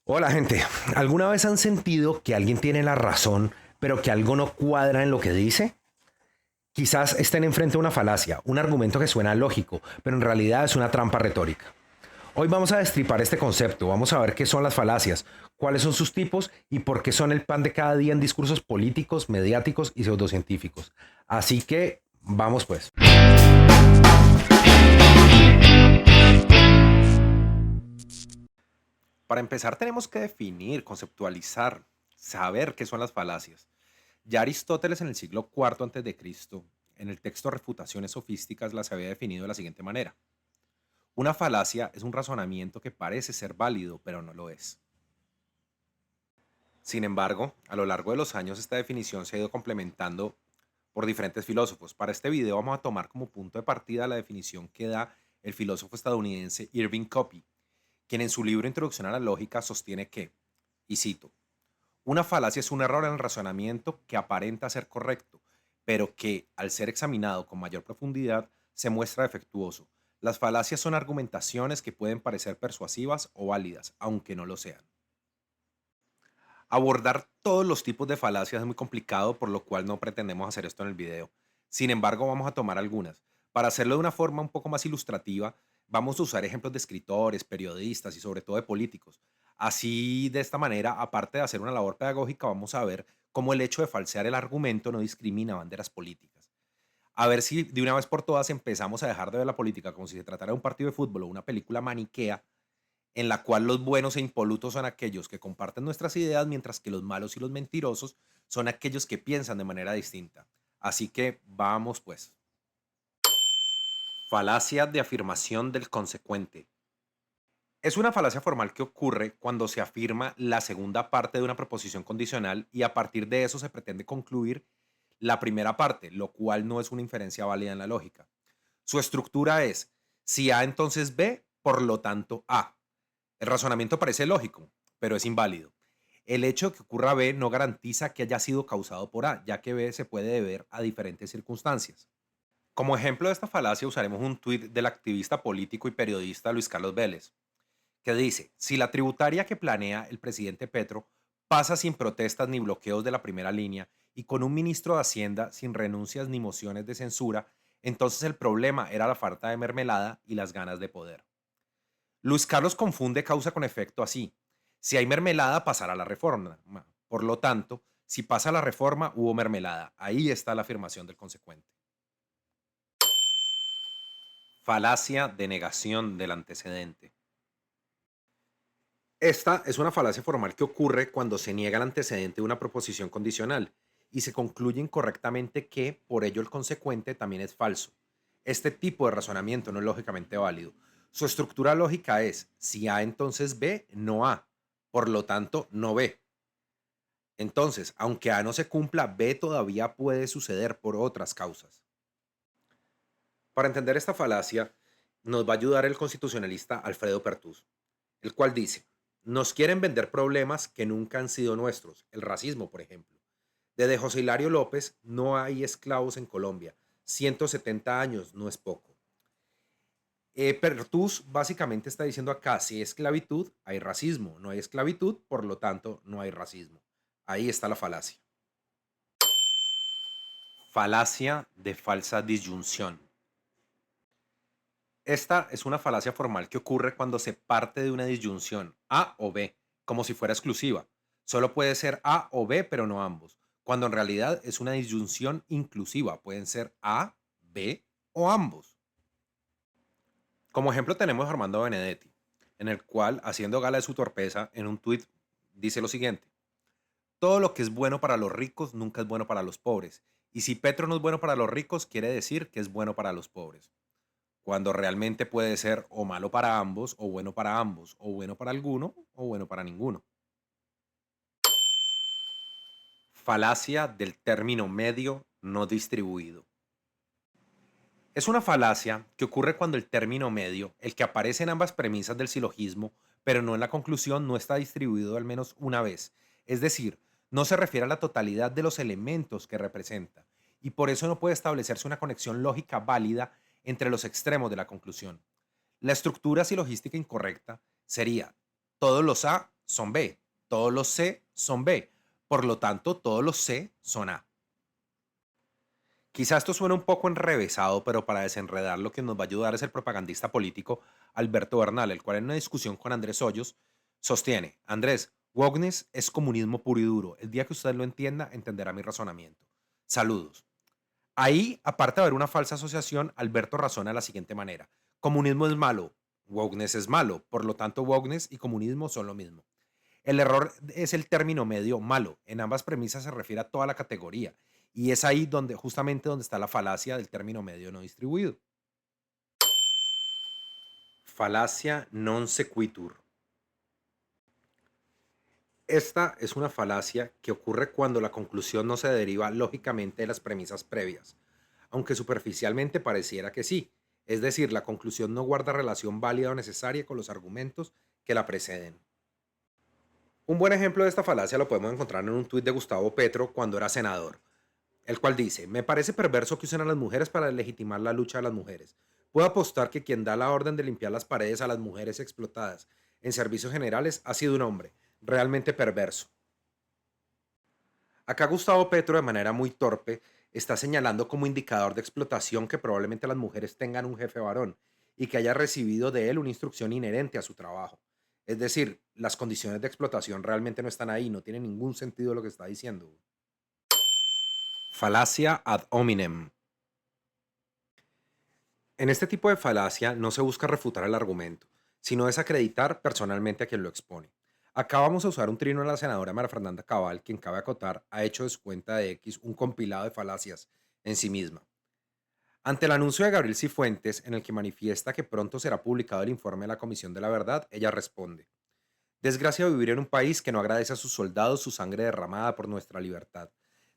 Hola gente, ¿alguna vez han sentido que alguien tiene la razón, pero que algo no cuadra en lo que dice? Quizás estén enfrente a una falacia, un argumento que suena lógico, pero en realidad es una trampa retórica. Hoy vamos a destripar este concepto, vamos a ver qué son las falacias, cuáles son sus tipos y por qué son el pan de cada día en discursos políticos, mediáticos y pseudocientíficos. Así que, vamos pues. Para empezar tenemos que definir, conceptualizar, saber qué son las falacias. Ya Aristóteles en el siglo IV a.C., en el texto Refutaciones Sofísticas, las había definido de la siguiente manera. Una falacia es un razonamiento que parece ser válido, pero no lo es. Sin embargo, a lo largo de los años esta definición se ha ido complementando por diferentes filósofos. Para este video vamos a tomar como punto de partida la definición que da el filósofo estadounidense Irving Copy, quien en su libro Introducción a la Lógica sostiene que, y cito, una falacia es un error en el razonamiento que aparenta ser correcto, pero que, al ser examinado con mayor profundidad, se muestra defectuoso. Las falacias son argumentaciones que pueden parecer persuasivas o válidas, aunque no lo sean. Abordar todos los tipos de falacias es muy complicado, por lo cual no pretendemos hacer esto en el video. Sin embargo, vamos a tomar algunas. Para hacerlo de una forma un poco más ilustrativa, vamos a usar ejemplos de escritores, periodistas y sobre todo de políticos. Así, de esta manera, aparte de hacer una labor pedagógica, vamos a ver cómo el hecho de falsear el argumento no discrimina banderas políticas. A ver si de una vez por todas empezamos a dejar de ver la política como si se tratara de un partido de fútbol o una película maniquea en la cual los buenos e impolutos son aquellos que comparten nuestras ideas, mientras que los malos y los mentirosos son aquellos que piensan de manera distinta. Así que vamos pues. Falacia de afirmación del consecuente. Es una falacia formal que ocurre cuando se afirma la segunda parte de una proposición condicional y a partir de eso se pretende concluir la primera parte, lo cual no es una inferencia válida en la lógica. Su estructura es, si A entonces B, por lo tanto A. El razonamiento parece lógico, pero es inválido. El hecho de que ocurra B no garantiza que haya sido causado por A, ya que B se puede deber a diferentes circunstancias. Como ejemplo de esta falacia usaremos un tuit del activista político y periodista Luis Carlos Vélez, que dice, si la tributaria que planea el presidente Petro pasa sin protestas ni bloqueos de la primera línea y con un ministro de Hacienda sin renuncias ni mociones de censura, entonces el problema era la falta de mermelada y las ganas de poder. Luis Carlos confunde causa con efecto así. Si hay mermelada, pasará la reforma. Por lo tanto, si pasa la reforma, hubo mermelada. Ahí está la afirmación del consecuente. Falacia de negación del antecedente. Esta es una falacia formal que ocurre cuando se niega el antecedente de una proposición condicional y se concluye incorrectamente que, por ello, el consecuente también es falso. Este tipo de razonamiento no es lógicamente válido. Su estructura lógica es, si A entonces B, no A. Por lo tanto, no B. Entonces, aunque A no se cumpla, B todavía puede suceder por otras causas. Para entender esta falacia, nos va a ayudar el constitucionalista Alfredo Pertús, el cual dice, nos quieren vender problemas que nunca han sido nuestros, el racismo, por ejemplo. Desde José Hilario López, no hay esclavos en Colombia. 170 años no es poco. Pertús básicamente está diciendo acá, si hay esclavitud, hay racismo. No hay esclavitud, por lo tanto, no hay racismo. Ahí está la falacia. Falacia de falsa disyunción. Esta es una falacia formal que ocurre cuando se parte de una disyunción A o B, como si fuera exclusiva. Solo puede ser A o B, pero no ambos, cuando en realidad es una disyunción inclusiva. Pueden ser A, B o ambos. Como ejemplo tenemos a Armando Benedetti, en el cual, haciendo gala de su torpeza, en un tuit dice lo siguiente. Todo lo que es bueno para los ricos nunca es bueno para los pobres. Y si Petro no es bueno para los ricos, quiere decir que es bueno para los pobres. Cuando realmente puede ser o malo para ambos, o bueno para ambos, o bueno para alguno, o bueno para ninguno. Falacia del término medio no distribuido. Es una falacia que ocurre cuando el término medio, el que aparece en ambas premisas del silogismo, pero no en la conclusión, no está distribuido al menos una vez. Es decir, no se refiere a la totalidad de los elementos que representa, y por eso no puede establecerse una conexión lógica válida entre los extremos de la conclusión. La estructura silogística incorrecta sería todos los A son B, todos los C son B, por lo tanto todos los C son A. Quizá esto suene un poco enrevesado, pero para desenredar lo que nos va a ayudar es el propagandista político Alberto Bernal, el cual en una discusión con Andrés Hoyos sostiene: Andrés, wokeness es comunismo puro y duro. El día que usted lo entienda, entenderá mi razonamiento. Saludos. Ahí, aparte de haber una falsa asociación, Alberto razona de la siguiente manera: comunismo es malo, wokeness es malo, por lo tanto wokeness y comunismo son lo mismo. El error es el término medio malo. En ambas premisas se refiere a toda la categoría. Y es ahí donde, justamente donde está la falacia del término medio no distribuido. Falacia non sequitur. Esta es una falacia que ocurre cuando la conclusión no se deriva lógicamente de las premisas previas, aunque superficialmente pareciera que sí. Es decir, la conclusión no guarda relación válida o necesaria con los argumentos que la preceden. Un buen ejemplo de esta falacia lo podemos encontrar en un tuit de Gustavo Petro cuando era senador, el cual dice: me parece perverso que usen a las mujeres para legitimar la lucha de las mujeres. Puedo apostar que quien da la orden de limpiar las paredes a las mujeres explotadas en servicios generales ha sido un hombre, realmente perverso. Acá Gustavo Petro, de manera muy torpe, está señalando como indicador de explotación que probablemente las mujeres tengan un jefe varón y que haya recibido de él una instrucción inherente a su trabajo. Es decir, las condiciones de explotación realmente no están ahí, no tiene ningún sentido lo que está diciendo. Falacia ad hominem. En este tipo de falacia no se busca refutar el argumento, sino desacreditar personalmente a quien lo expone. Acá vamos a usar un trino de la senadora María Fernanda Cabal, quien, cabe acotar, ha hecho de su cuenta de X un compilado de falacias en sí misma. Ante el anuncio de Gabriel Cifuentes, en el que manifiesta que pronto será publicado el informe de la Comisión de la Verdad, ella responde: desgracia vivir en un país que no agradece a sus soldados su sangre derramada por nuestra libertad.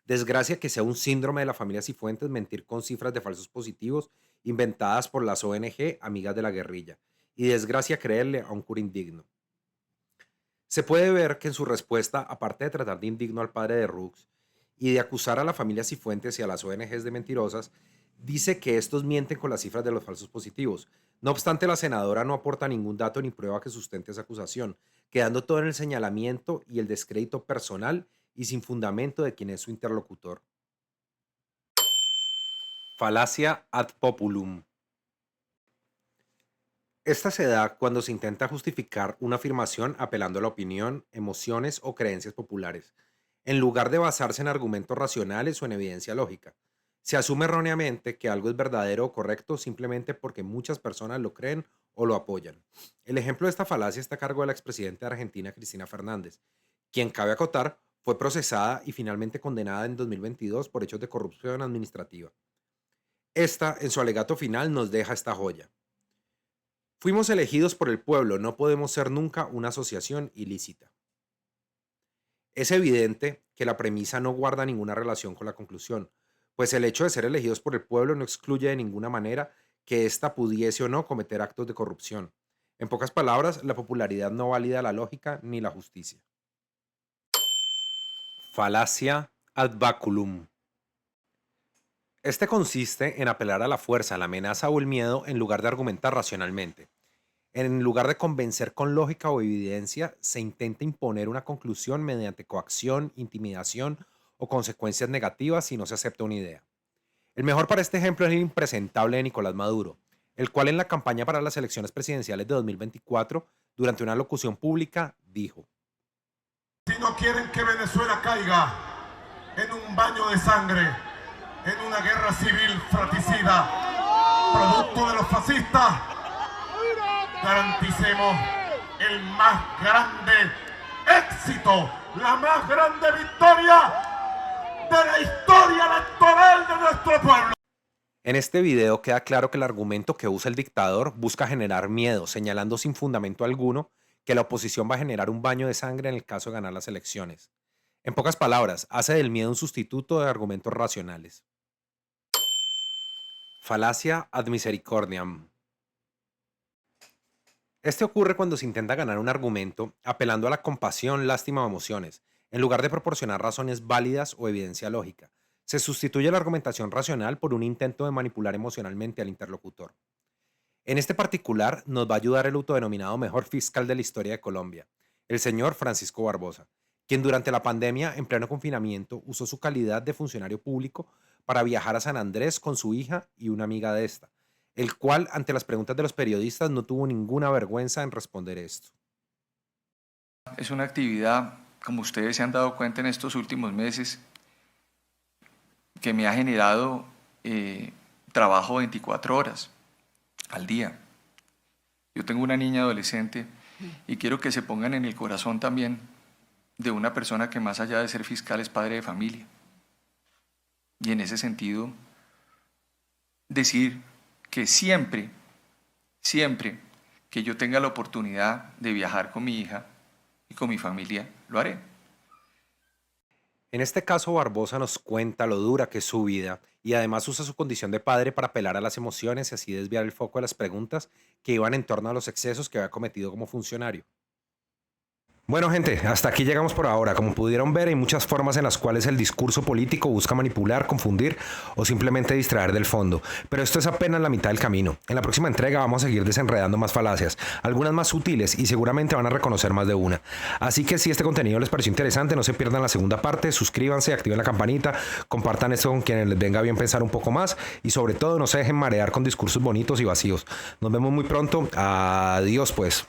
Desgracia que sea un síndrome de la familia Cifuentes mentir con cifras de falsos positivos inventadas por las ONG amigas de la guerrilla. Y desgracia creerle a un cura indigno. Se puede ver que en su respuesta, aparte de tratar de indigno al padre de Rux y de acusar a la familia Cifuentes y a las ONGs de mentirosas, dice que estos mienten con las cifras de los falsos positivos. No obstante, la senadora no aporta ningún dato ni prueba que sustente esa acusación, quedando todo en el señalamiento y el descrédito personal y sin fundamento de quien es su interlocutor. Falacia ad populum. Esta se da cuando se intenta justificar una afirmación apelando a la opinión, emociones o creencias populares, en lugar de basarse en argumentos racionales o en evidencia lógica. Se asume erróneamente que algo es verdadero o correcto simplemente porque muchas personas lo creen o lo apoyan. El ejemplo de esta falacia está a cargo de la expresidenta de Argentina, Cristina Fernández, quien, cabe acotar, fue procesada y finalmente condenada en 2022 por hechos de corrupción administrativa. Esta, en su alegato final, nos deja esta joya: fuimos elegidos por el pueblo, no podemos ser nunca una asociación ilícita. Es evidente que la premisa no guarda ninguna relación con la conclusión, pues el hecho de ser elegidos por el pueblo no excluye de ninguna manera que ésta pudiese o no cometer actos de corrupción. En pocas palabras, la popularidad no valida la lógica ni la justicia. Falacia ad baculum. Este consiste en apelar a la fuerza, la amenaza o el miedo en lugar de argumentar racionalmente. En lugar de convencer con lógica o evidencia, se intenta imponer una conclusión mediante coacción, intimidación o consecuencias negativas si no se acepta una idea. El mejor para este ejemplo es el impresentable de Nicolás Maduro, el cual en la campaña para las elecciones presidenciales de 2024, durante una locución pública, dijo: si no quieren que Venezuela caiga en un baño de sangre, en una guerra civil fratricida, producto de los fascistas, garanticemos el más grande éxito, la más grande victoria de la historia electoral de nuestro pueblo. En este video queda claro que el argumento que usa el dictador busca generar miedo, señalando sin fundamento alguno que la oposición va a generar un baño de sangre en el caso de ganar las elecciones. En pocas palabras, hace del miedo un sustituto de argumentos racionales. Falacia ad misericordiam. Este ocurre cuando se intenta ganar un argumento apelando a la compasión, lástima o emociones, en lugar de proporcionar razones válidas o evidencia lógica. Se sustituye la argumentación racional por un intento de manipular emocionalmente al interlocutor. En este particular nos va a ayudar el autodenominado mejor fiscal de la historia de Colombia, el señor Francisco Barbosa, quien durante la pandemia, en pleno confinamiento, usó su calidad de funcionario público para viajar a San Andrés con su hija y una amiga de esta, el cual, ante las preguntas de los periodistas, no tuvo ninguna vergüenza en responder esto. Es una actividad, como ustedes se han dado cuenta en estos últimos meses, que me ha generado trabajo 24 horas al día. Yo tengo una niña adolescente y quiero que se pongan en el corazón también de una persona que más allá de ser fiscal es padre de familia. Y en ese sentido, decir que siempre que yo tenga la oportunidad de viajar con mi hija y con mi familia, lo haré. En este caso, Barbosa nos cuenta lo dura que es su vida y además usa su condición de padre para apelar a las emociones y así desviar el foco de las preguntas que iban en torno a los excesos que había cometido como funcionario. Bueno, gente, hasta aquí llegamos por ahora. Como pudieron ver, hay muchas formas en las cuales el discurso político busca manipular, confundir o simplemente distraer del fondo. Pero esto es apenas la mitad del camino. En la próxima entrega vamos a seguir desenredando más falacias, algunas más sutiles y seguramente van a reconocer más de una. Así que si este contenido les pareció interesante, no se pierdan la segunda parte, suscríbanse, activen la campanita, compartan esto con quienes les venga bien pensar un poco más y sobre todo no se dejen marear con discursos bonitos y vacíos. Nos vemos muy pronto. Adiós pues.